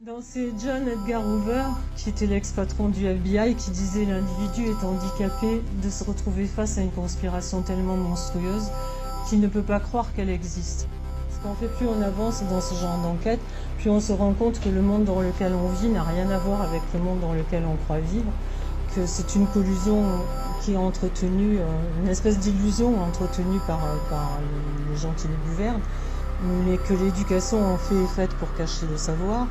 Donc c'est John Edgar Hoover, qui était l'ex-patron du FBI, qui disait l'individu est handicapé de se retrouver face à une conspiration tellement monstrueuse qu'il ne peut pas croire qu'elle existe. Parce qu'en fait, plus on avance dans ce genre d'enquête, plus on se rend compte que le monde dans lequel on vit n'a rien à voir avec le monde dans lequel on croit vivre, que c'est une collusion qui est entretenue, une espèce d'illusion entretenue par les gens qui les gouvernent, mais que l'éducation en fait est faite pour cacher le savoir,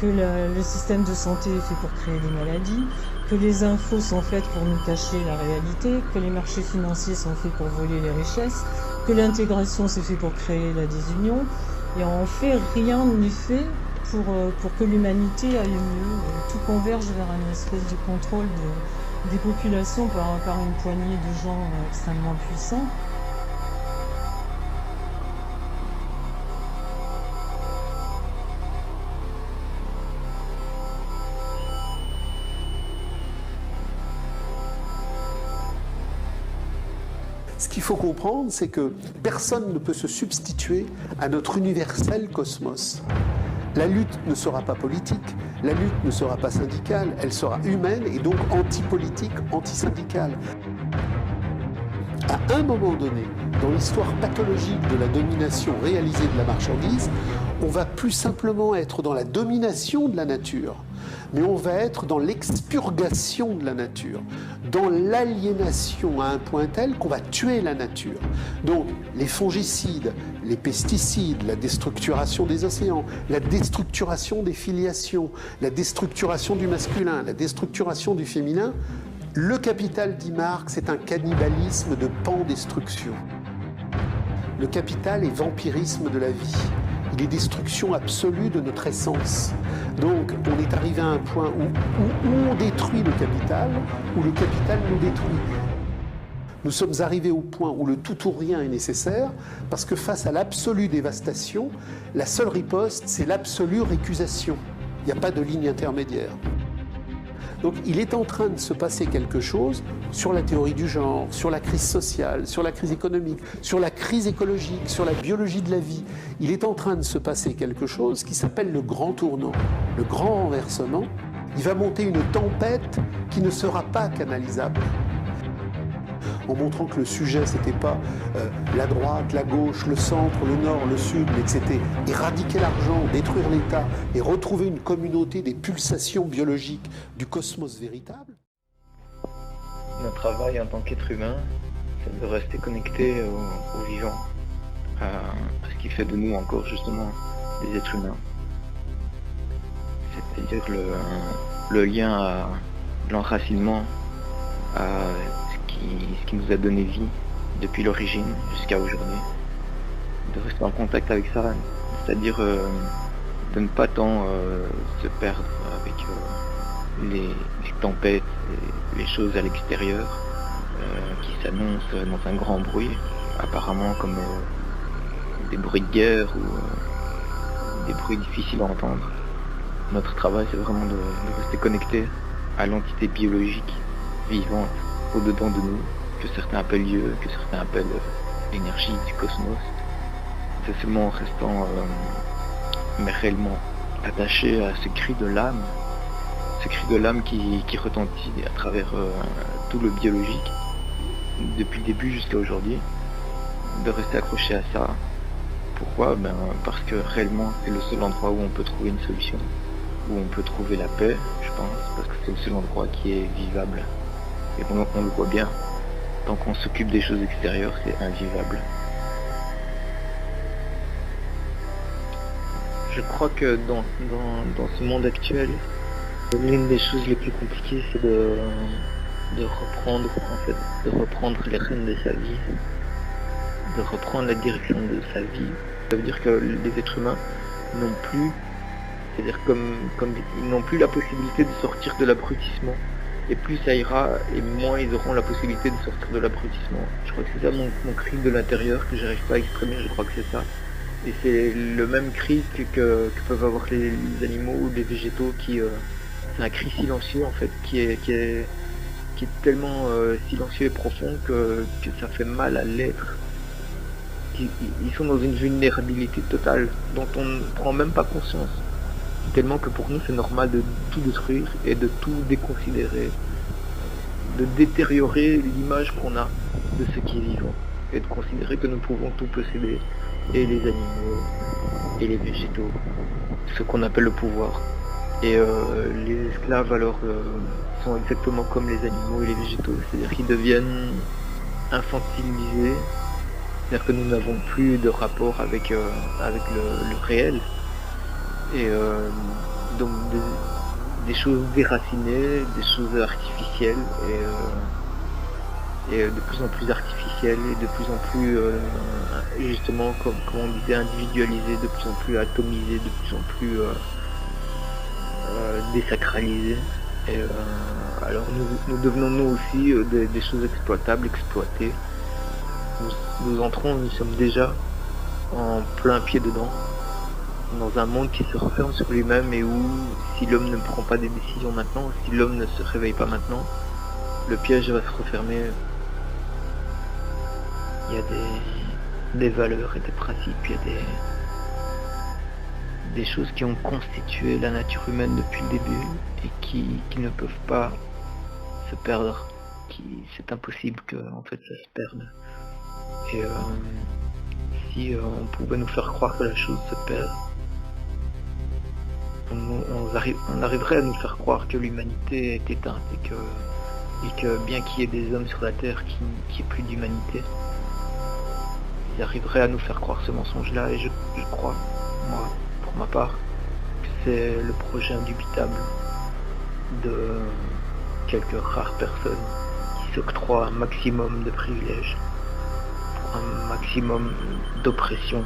que le système de santé est fait pour créer des maladies, que les infos sont faites pour nous cacher la réalité, que les marchés financiers sont faits pour voler les richesses, que l'intégration c'est fait pour créer la désunion, et en fait rien n'est fait pour que l'humanité aille mieux. Tout converge vers une espèce de contrôle des populations par une poignée de gens extrêmement puissants. Ce qu'il faut comprendre, c'est que personne ne peut se substituer à notre universel cosmos. La lutte ne sera pas politique, la lutte ne sera pas syndicale, elle sera humaine et donc anti-politique, anti-syndicale. À un moment donné, dans l'histoire pathologique de la domination réalisée de la marchandise, on va plus simplement être dans la domination de la nature, mais on va être dans l'expurgation de la nature, dans l'aliénation à un point tel qu'on va tuer la nature. Donc les fongicides, les pesticides, la déstructuration des océans, la déstructuration des filiations, la déstructuration du masculin, la déstructuration du féminin, le capital, dit Marx, c'est un cannibalisme de pan-destruction. Le capital est vampirisme de la vie. Il est destruction absolue de notre essence. Donc, on est arrivé à un point où on détruit le capital nous détruit. Nous sommes arrivés au point où le tout ou rien est nécessaire, parce que face à l'absolue dévastation, la seule riposte, c'est l'absolue récusation. Il n'y a pas de ligne intermédiaire. Donc il est en train de se passer quelque chose sur la théorie du genre, sur la crise sociale, sur la crise économique, sur la crise écologique, sur la biologie de la vie. Il est en train de se passer quelque chose qui s'appelle le grand tournant, le grand renversement. Il va monter une tempête qui ne sera pas canalisable. En montrant que le sujet, c'était pas la droite, la gauche, le centre, le nord, le sud, mais que c'était éradiquer l'argent, détruire l'État et retrouver une communauté des pulsations biologiques du cosmos véritable. Notre travail en tant qu'être humain, c'est de rester connecté au vivant, à ce qui fait de nous encore justement des êtres humains. C'est-à-dire le lien à l'enracinement, à ce qui nous a donné vie depuis l'origine jusqu'à aujourd'hui, de rester en contact avec ça, c'est-à-dire de ne pas tant se perdre avec les tempêtes et les choses à l'extérieur qui s'annoncent dans un grand bruit, apparemment comme des bruits de guerre ou des bruits difficiles à entendre. Notre travail, c'est vraiment de rester connecté à l'entité biologique vivante au-dedans de nous, que certains appellent Dieu, que certains appellent l'énergie du cosmos. C'est seulement en restant mais réellement attaché à ce cri de l'âme qui retentit à travers tout le biologique, depuis le début jusqu'à aujourd'hui, de rester accroché à ça. Pourquoi ? Parce que réellement c'est le seul endroit où on peut trouver une solution, où on peut trouver la paix, je pense, parce que c'est le seul endroit qui est vivable. Et on le voit bien, tant qu'on s'occupe des choses extérieures, c'est invivable. Je crois que dans ce monde actuel, l'une des choses les plus compliquées, c'est de reprendre les rênes de sa vie, de reprendre la direction de sa vie. Ça veut dire que les êtres humains n'ont plus, c'est-à-dire comme ils n'ont plus la possibilité de sortir de l'abrutissement. Et plus ça ira, et moins ils auront la possibilité de sortir de l'abrutissement. Je crois que c'est ça mon cri de l'intérieur que j'arrive pas à exprimer, je crois que c'est ça. Et c'est le même cri que peuvent avoir les animaux ou les végétaux c'est un cri silencieux en fait, qui est tellement silencieux et profond que ça fait mal à l'être. Ils sont dans une vulnérabilité totale dont on ne prend même pas conscience. tellement que pour nous c'est normal de tout détruire et de tout déconsidérer, de détériorer l'image qu'on a de ce qui est vivant, et de considérer que nous pouvons tout posséder, et les animaux, et les végétaux, ce qu'on appelle le pouvoir. Et les esclaves alors sont exactement comme les animaux et les végétaux, c'est-à-dire qu'ils deviennent infantilisés, c'est-à-dire que nous n'avons plus de rapport avec le réel, et donc des choses déracinées, des choses artificielles, et de plus en plus artificielles, et de plus en plus justement comme on disait, individualisées, de plus en plus atomisées, de plus en plus désacralisées. Et alors nous devenons nous aussi des choses exploitables, exploitées. Nous sommes déjà en plein pied dedans, dans un monde qui se referme sur lui-même, et où si l'homme ne prend pas des décisions maintenant, si l'homme ne se réveille pas maintenant, le piège va se refermer. Il y a des valeurs et des principes, il y a des choses qui ont constitué la nature humaine depuis le début et qui ne peuvent pas se perdre. C'est impossible que en fait ça se perde. Et si on pouvait nous faire croire que la chose se perd, on arriverait à nous faire croire que l'humanité est éteinte, et que bien qu'il y ait des hommes sur la Terre qui n'y ait plus d'humanité, ils arriveraient à nous faire croire ce mensonge-là. Et je crois, moi, pour ma part, que c'est le projet indubitable de quelques rares personnes qui s'octroient un maximum de privilèges, un maximum d'oppression.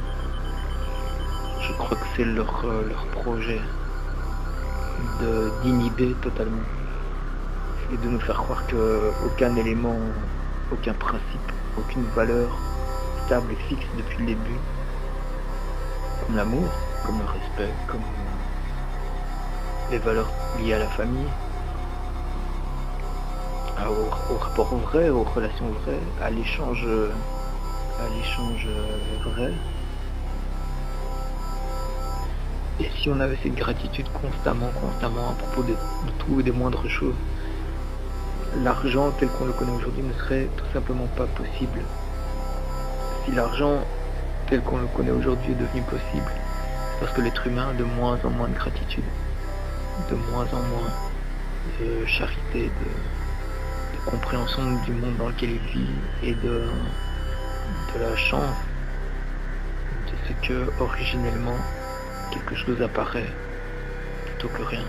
Je crois que c'est leur projet d'inhiber totalement et de nous faire croire qu'aucun élément, aucun principe, aucune valeur stable et fixe depuis le début, comme l'amour, comme le respect, comme les valeurs liées à la famille, au rapport vrai, aux relations vraies, à l'échange vrai. Et si on avait cette gratitude constamment à propos de tout et des moindres choses, l'argent tel qu'on le connaît aujourd'hui ne serait tout simplement pas possible. Si l'argent tel qu'on le connaît aujourd'hui est devenu possible, c'est parce que l'être humain a de moins en moins de gratitude, de moins en moins de charité, de compréhension du monde dans lequel il vit, et de la chance de ce que originellement quelque chose apparaît plutôt que rien.